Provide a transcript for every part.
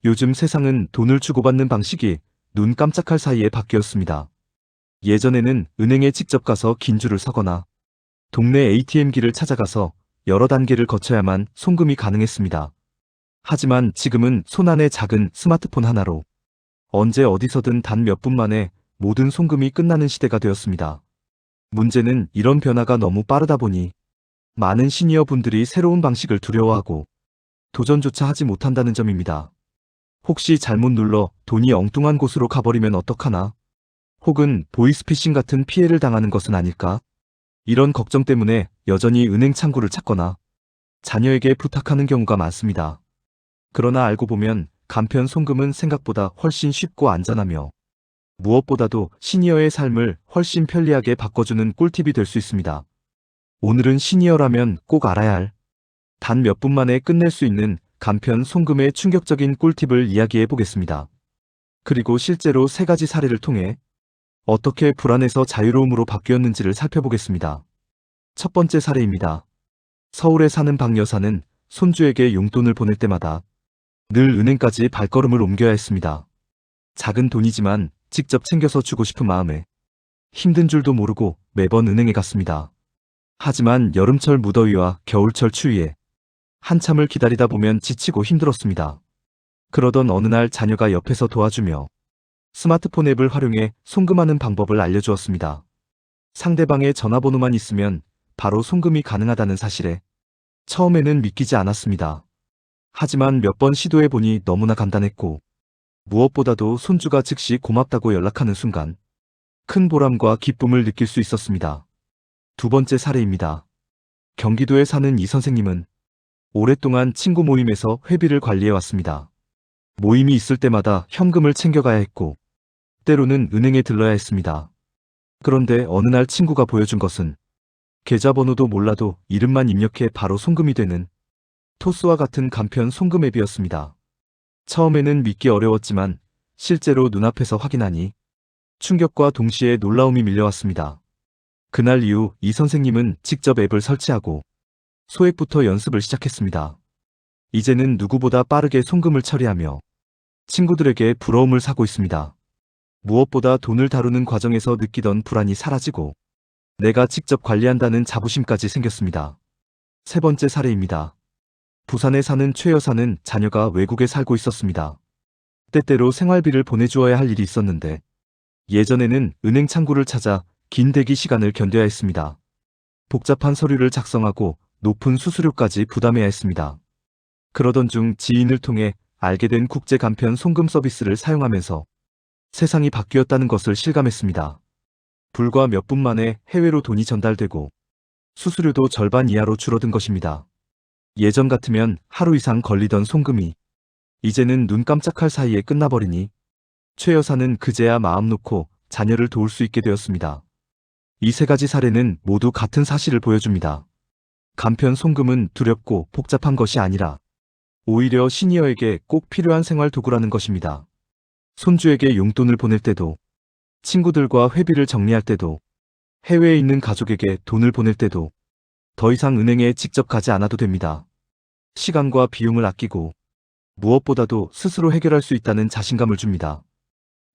요즘 세상은 돈을 주고받는 방식이 눈 깜짝할 사이에 바뀌었습니다. 예전에는 은행에 직접 가서 긴 줄을 서거나 동네 ATM기를 찾아가서 여러 단계를 거쳐야만 송금이 가능했습니다. 하지만 지금은 손안의 작은 스마트폰 하나로 언제 어디서든 단 몇 분 만에 모든 송금이 끝나는 시대가 되었습니다. 문제는 이런 변화가 너무 빠르다 보니 많은 시니어 분들이 새로운 방식을 두려워하고 도전조차 하지 못한다는 점입니다. 혹시 잘못 눌러 돈이 엉뚱한 곳으로 가버리면 어떡하나? 혹은 보이스피싱 같은 피해를 당하는 것은 아닐까? 이런 걱정 때문에 여전히 은행 창구를 찾거나 자녀에게 부탁하는 경우가 많습니다. 그러나 알고 보면 간편 송금은 생각보다 훨씬 쉽고 안전하며 무엇보다도 시니어의 삶을 훨씬 편리하게 바꿔주는 꿀팁이 될 수 있습니다. 오늘은 시니어라면 꼭 알아야 할 단 몇 분 만에 끝낼 수 있는 간편 송금의 충격적인 꿀팁을 이야기해 보겠습니다. 그리고 실제로 3가지 사례를 통해 어떻게 불안에서 자유로움으로 바뀌었는지를 살펴보겠습니다. 첫 번째 사례입니다. 서울에 사는 박 여사는 손주에게 용돈을 보낼 때마다 늘 은행까지 발걸음을 옮겨야 했습니다. 작은 돈이지만 직접 챙겨서 주고 싶은 마음에 힘든 줄도 모르고 매번 은행에 갔습니다. 하지만 여름철 무더위와 겨울철 추위에 한참을 기다리다 보면 지치고 힘들었습니다. 그러던 어느 날 자녀가 옆에서 도와주며 스마트폰 앱을 활용해 송금하는 방법을 알려주었습니다. 상대방의 전화번호만 있으면 바로 송금이 가능하다는 사실에 처음에는 믿기지 않았습니다. 하지만 몇 번 시도해보니 너무나 간단했고 무엇보다도 손주가 즉시 고맙다고 연락하는 순간 큰 보람과 기쁨을 느낄 수 있었습니다. 두 번째 사례입니다. 경기도에 사는 이 선생님은 오랫동안 친구 모임에서 회비를 관리해왔습니다. 모임이 있을 때마다 현금을 챙겨가야 했고 때로는 은행에 들러야 했습니다. 그런데 어느 날 친구가 보여준 것은 계좌번호도 몰라도 이름만 입력해 바로 송금이 되는 토스와 같은 간편 송금 앱이었습니다. 처음에는 믿기 어려웠지만 실제로 눈앞에서 확인하니 충격과 동시에 놀라움이 밀려왔습니다. 그날 이후 이 선생님은 직접 앱을 설치하고 소액부터 연습을 시작했습니다. 이제는 누구보다 빠르게 송금을 처리하며 친구들에게 부러움을 사고 있습니다. 무엇보다 돈을 다루는 과정에서 느끼던 불안이 사라지고 내가 직접 관리한다는 자부심까지 생겼습니다. 세 번째 사례입니다. 부산에 사는 최 여사는 자녀가 외국에 살고 있었습니다. 때때로 생활비를 보내주어야 할 일이 있었는데 예전에는 은행 창구를 찾아 긴 대기 시간을 견뎌야 했습니다. 복잡한 서류를 작성하고 높은 수수료까지 부담해야 했습니다. 그러던 중 지인을 통해 알게 된 국제 간편 송금 서비스를 사용하면서 세상이 바뀌었다는 것을 실감했습니다. 불과 몇 분 만에 해외로 돈이 전달되고 수수료도 절반 이하로 줄어든 것입니다. 예전 같으면 하루 이상 걸리던 송금이 이제는 눈 깜짝할 사이에 끝나버리니 최 여사는 그제야 마음 놓고 자녀를 도울 수 있게 되었습니다. 이 3가지 사례는 모두 같은 사실을 보여줍니다. 간편 송금은 두렵고 복잡한 것이 아니라 오히려 시니어에게 꼭 필요한 생활 도구라는 것입니다. 손주에게 용돈을 보낼 때도, 친구들과 회비를 정리할 때도, 해외에 있는 가족에게 돈을 보낼 때도 더 이상 은행에 직접 가지 않아도 됩니다. 시간과 비용을 아끼고 무엇보다도 스스로 해결할 수 있다는 자신감을 줍니다.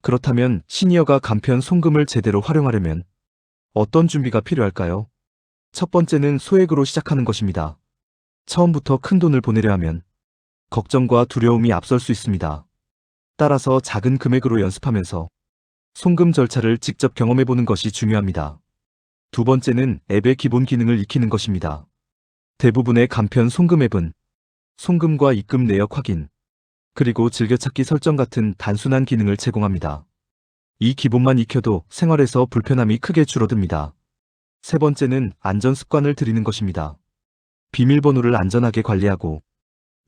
그렇다면 시니어가 간편 송금을 제대로 활용하려면 어떤 준비가 필요할까요? 첫 번째는 소액으로 시작하는 것입니다. 처음부터 큰 돈을 보내려 하면 걱정과 두려움이 앞설 수 있습니다. 따라서 작은 금액으로 연습하면서 송금 절차를 직접 경험해보는 것이 중요합니다. 두 번째는 앱의 기본 기능을 익히는 것입니다. 대부분의 간편 송금 앱은 송금과 입금 내역 확인, 그리고 즐겨찾기 설정 같은 단순한 기능을 제공합니다. 이 기본만 익혀도 생활에서 불편함이 크게 줄어듭니다. 세 번째는 안전 습관을 들이는 것입니다. 비밀번호를 안전하게 관리하고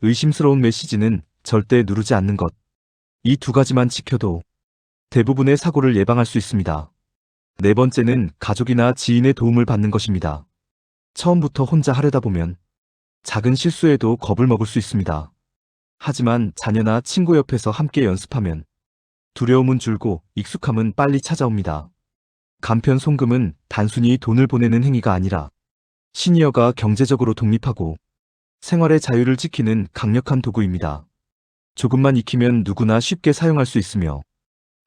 의심스러운 메시지는 절대 누르지 않는 것. 이 2가지만 지켜도 대부분의 사고를 예방할 수 있습니다. 네 번째는 가족이나 지인의 도움을 받는 것입니다. 처음부터 혼자 하려다 보면 작은 실수에도 겁을 먹을 수 있습니다. 하지만 자녀나 친구 옆에서 함께 연습하면 두려움은 줄고 익숙함은 빨리 찾아옵니다. 간편 송금은 단순히 돈을 보내는 행위가 아니라 시니어가 경제적으로 독립하고 생활의 자유를 지키는 강력한 도구입니다. 조금만 익히면 누구나 쉽게 사용할 수 있으며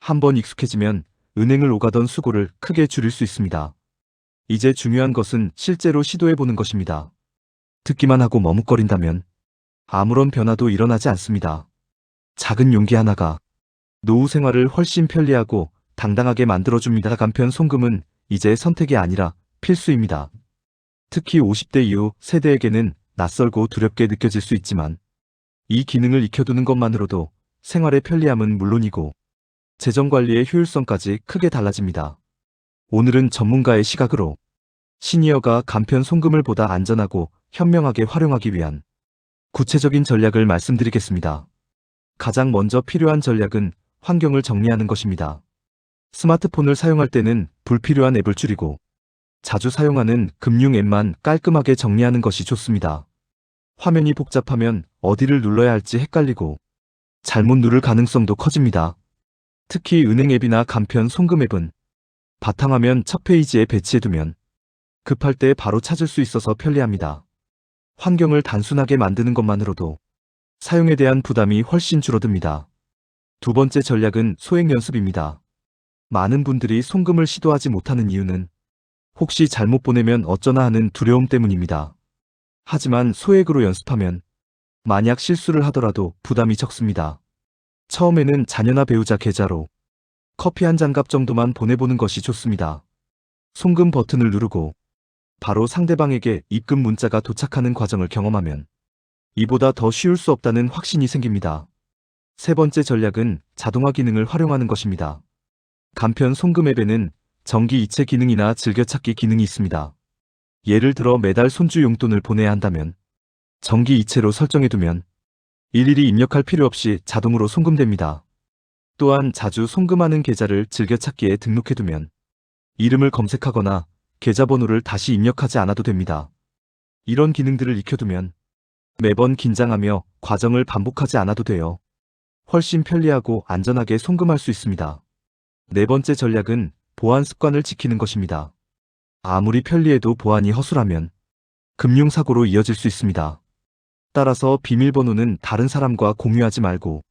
한번 익숙해지면 은행을 오가던 수고를 크게 줄일 수 있습니다. 이제 중요한 것은 실제로 시도해보는 것입니다. 듣기만 하고 머뭇거린다면 아무런 변화도 일어나지 않습니다. 작은 용기 하나가 노후 생활을 훨씬 편리하고 당당하게 만들어줍니다. 간편 송금은 이제 선택이 아니라 필수입니다. 특히 50대 이후 세대에게는 낯설고 두렵게 느껴질 수 있지만 이 기능을 익혀두는 것만으로도 생활의 편리함은 물론이고 재정관리의 효율성까지 크게 달라집니다. 오늘은 전문가의 시각으로 시니어가 간편 송금을 보다 안전하고 현명하게 활용하기 위한 구체적인 전략을 말씀드리겠습니다. 가장 먼저 필요한 전략은 환경을 정리하는 것입니다. 스마트폰을 사용할 때는 불필요한 앱을 줄이고 자주 사용하는 금융 앱만 깔끔하게 정리하는 것이 좋습니다. 화면이 복잡하면 어디를 눌러야 할지 헷갈리고 잘못 누를 가능성도 커집니다. 특히 은행 앱이나 간편 송금 앱은 바탕화면 첫 페이지에 배치해두면 급할 때 바로 찾을 수 있어서 편리합니다. 환경을 단순하게 만드는 것만으로도 사용에 대한 부담이 훨씬 줄어듭니다. 두 번째 전략은 소액 연습입니다. 많은 분들이 송금을 시도하지 못하는 이유는 혹시 잘못 보내면 어쩌나 하는 두려움 때문입니다. 하지만 소액으로 연습하면 만약 실수를 하더라도 부담이 적습니다. 처음에는 자녀나 배우자 계좌로 커피 한 잔 값 정도만 보내보는 것이 좋습니다. 송금 버튼을 누르고 바로 상대방에게 입금 문자가 도착하는 과정을 경험하면 이보다 더 쉬울 수 없다는 확신이 생깁니다. 세 번째 전략은 자동화 기능을 활용하는 것입니다. 간편 송금 앱에는 정기 이체 기능이나 즐겨찾기 기능이 있습니다. 예를 들어 매달 손주 용돈을 보내야 한다면 정기 이체로 설정해두면 일일이 입력할 필요 없이 자동으로 송금됩니다. 또한 자주 송금하는 계좌를 즐겨찾기에 등록해두면 이름을 검색하거나 계좌번호를 다시 입력하지 않아도 됩니다. 이런 기능들을 익혀두면 매번 긴장하며 과정을 반복하지 않아도 돼요. 훨씬 편리하고 안전하게 송금할 수 있습니다. 네 번째 전략은 보안 습관을 지키는 것입니다. 아무리 편리해도 보안이 허술하면 금융사고로 이어질 수 있습니다. 따라서 비밀번호는 다른 사람과 공유하지 말고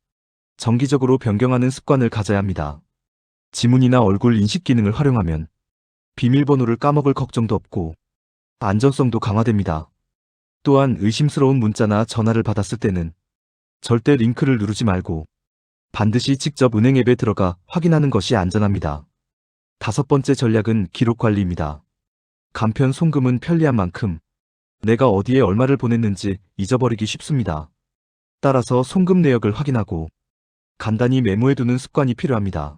정기적으로 변경하는 습관을 가져야 합니다. 지문이나 얼굴 인식 기능을 활용하면 비밀번호를 까먹을 걱정도 없고 안전성도 강화됩니다. 또한 의심스러운 문자나 전화를 받았을 때는 절대 링크를 누르지 말고 반드시 직접 은행 앱에 들어가 확인하는 것이 안전합니다. 다섯 번째 전략은 기록 관리입니다. 간편 송금은 편리한 만큼 내가 어디에 얼마를 보냈는지 잊어버리기 쉽습니다. 따라서 송금 내역을 확인하고 간단히 메모해두는 습관이 필요합니다.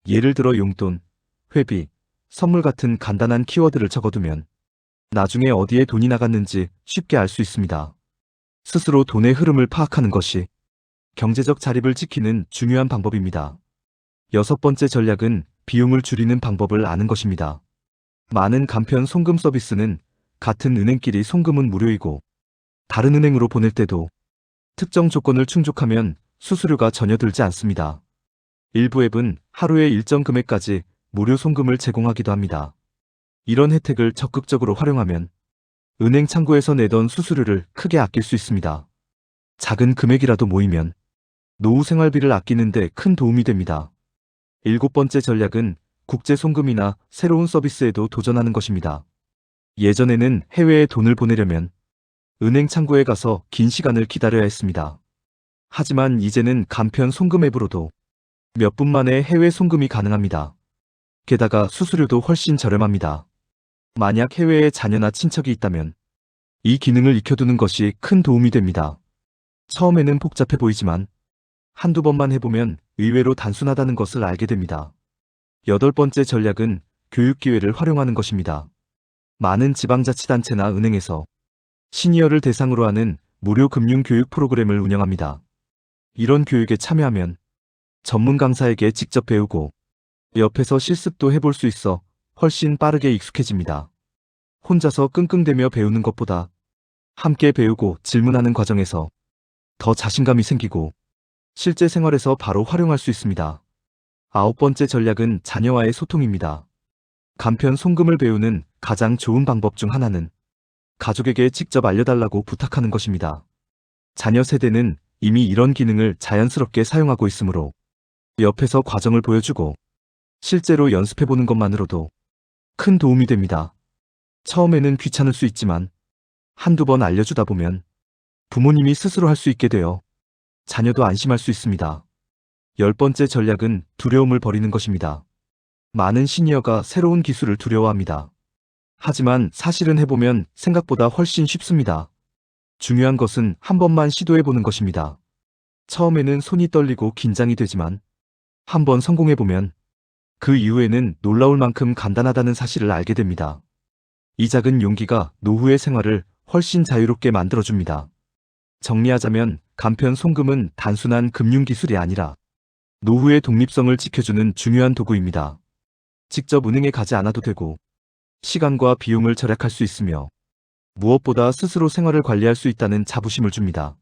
예를 들어 용돈, 회비, 선물 같은 간단한 키워드를 적어두면 나중에 어디에 돈이 나갔는지 쉽게 알 수 있습니다. 스스로 돈의 흐름을 파악하는 것이 경제적 자립을 지키는 중요한 방법입니다. 여섯 번째 전략은 비용을 줄이는 방법을 아는 것입니다. 많은 간편 송금 서비스는 같은 은행끼리 송금은 무료이고 다른 은행으로 보낼 때도 특정 조건을 충족하면 수수료가 전혀 들지 않습니다. 일부 앱은 하루에 일정 금액까지 무료 송금을 제공하기도 합니다. 이런 혜택을 적극적으로 활용하면 은행 창구에서 내던 수수료를 크게 아낄 수 있습니다. 작은 금액이라도 모이면 노후 생활비를 아끼는 데 큰 도움이 됩니다. 일곱 번째 전략은 국제 송금이나 새로운 서비스에도 도전하는 것입니다. 예전에는 해외에 돈을 보내려면 은행 창구에 가서 긴 시간을 기다려야 했습니다. 하지만 이제는 간편 송금 앱으로도 몇 분 만에 해외 송금이 가능합니다. 게다가 수수료도 훨씬 저렴합니다. 만약 해외에 자녀나 친척이 있다면 이 기능을 익혀두는 것이 큰 도움이 됩니다. 처음에는 복잡해 보이지만 한두 번만 해보면 의외로 단순하다는 것을 알게 됩니다. 여덟 번째 전략은 교육 기회를 활용하는 것입니다. 많은 지방자치단체나 은행에서 시니어를 대상으로 하는 무료 금융 교육 프로그램을 운영합니다. 이런 교육에 참여하면 전문 강사에게 직접 배우고 옆에서 실습도 해볼 수 있어 훨씬 빠르게 익숙해집니다. 혼자서 끙끙대며 배우는 것보다 함께 배우고 질문하는 과정에서 더 자신감이 생기고 실제 생활에서 바로 활용할 수 있습니다. 아홉 번째 전략은 자녀와의 소통입니다. 간편 송금을 배우는 가장 좋은 방법 중 하나는 가족에게 직접 알려달라고 부탁하는 것입니다. 자녀 세대는 이미 이런 기능을 자연스럽게 사용하고 있으므로 옆에서 과정을 보여주고 실제로 연습해보는 것만으로도 큰 도움이 됩니다. 처음에는 귀찮을 수 있지만 한두 번 알려주다 보면 부모님이 스스로 할 수 있게 되어 자녀도 안심할 수 있습니다. 10번째 전략은 두려움을 버리는 것입니다. 많은 시니어가 새로운 기술을 두려워합니다. 하지만 사실은 해보면 생각보다 훨씬 쉽습니다. 중요한 것은 한 번만 시도해보는 것입니다. 처음에는 손이 떨리고 긴장이 되지만 한번 성공해보면 그 이후에는 놀라울 만큼 간단하다는 사실을 알게 됩니다. 이 작은 용기가 노후의 생활을 훨씬 자유롭게 만들어줍니다. 정리하자면 간편 송금은 단순한 금융기술이 아니라 노후의 독립성을 지켜주는 중요한 도구입니다. 직접 은행에 가지 않아도 되고 시간과 비용을 절약할 수 있으며 무엇보다 스스로 생활을 관리할 수 있다는 자부심을 줍니다.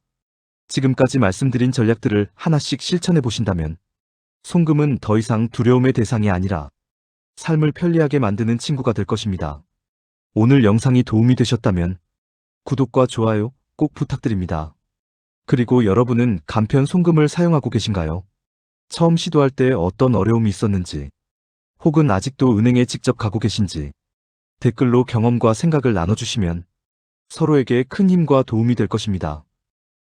지금까지 말씀드린 전략들을 하나씩 실천해 보신다면 송금은 더 이상 두려움의 대상이 아니라 삶을 편리하게 만드는 친구가 될 것입니다. 오늘 영상이 도움이 되셨다면 구독과 좋아요 꼭 부탁드립니다. 그리고 여러분은 간편 송금을 사용하고 계신가요? 처음 시도할 때 어떤 어려움이 있었는지, 혹은 아직도 은행에 직접 가고 계신지 댓글로 경험과 생각을 나눠주시면 서로에게 큰 힘과 도움이 될 것입니다.